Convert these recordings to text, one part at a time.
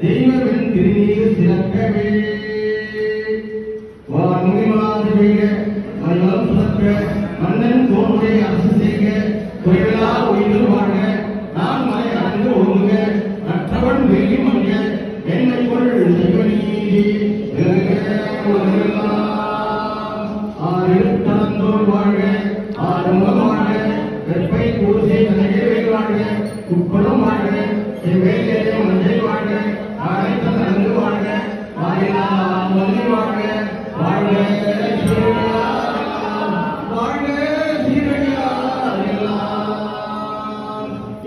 தெய்வவின் திருநீர் சிறக்கவே வான்மிமாது பெய்க மன்னம் சுரக்க மன்னன் தோன்றை அரசு செய்க குறைவிலா உயிர் வாழ்க நான் மலை அடைந்து ஒழுங்க மற்றவன் வெள்ளி மங்க என்னை கொள் செய்வனீதி ஆறுத்தோல் வாழ்க ஆறுமுகம் வாழ்க வெப்பை கூசி நகைவை வாழ்க உட்புறம் வாழ்க செவ்வேலே மஞ்சள் வாழ்க அனைத்து நன்கு வாழ்க வாயிலா மொழி வாழ்க வாழ்க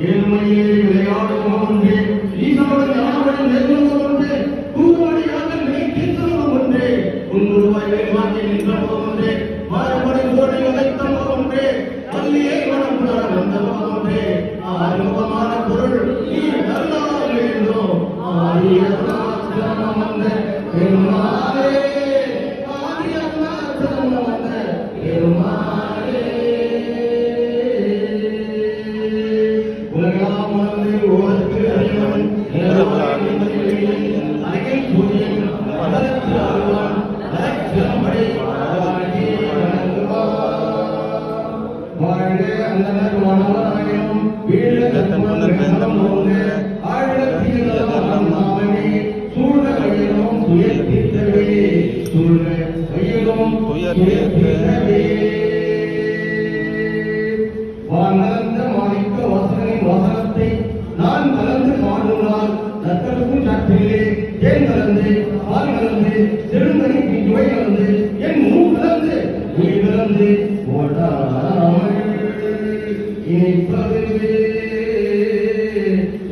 ஏழ்மையை விளையாடும் ஒன்று ஈசோடு ஞானவன் நெருங்கும் ஒன்று பூவாடியாக நீக்கித்தம் ஒன்று உன்னுருவாய் வேறுவாக்கி நின்ற ஒன்று மறுபடி கோடி உதைத்தம் ஒன்று பள்ளியை வளர்ந்த வந்த ஒன்று ஆறுமுகமான பொருள் நீ நல்லாக வேண்டும் ஆரியத்திரம் வந்த பெருமாளே ஆரியத்திரம் வந்த பெருமாளே உலகெல்லாம் மறந்து ஓரத்து அறிவன் அழகில் பூஜையின் வளர்த்து அருவான் அலட்சியம்படை வாழ்க அந்தனர் வானவராயினும் வீழ தற்புணர் வேந்தம் ஓங்க ஆழத்தீரம் நாமனே சூழ கையிலும் துயர் தீர்த்தவே சூழ கையிலும் துயர் தீர்த்தவே வானந்த மாணிக்க வாசகனின் வாசகத்தை நான் கலந்து பாடுனால் தத்தருக்கும் சாற்றிலே ஏன் கலந்து பால் கலந்து செழுந்தனிக்கு சுவை கலந்து என் மூ கலந்து உயிர் கலந்து ஓடாமல் இனிப்பதுவே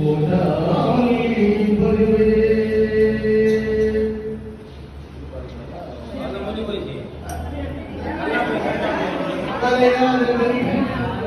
ஓடாமல் இனிப்பதுவே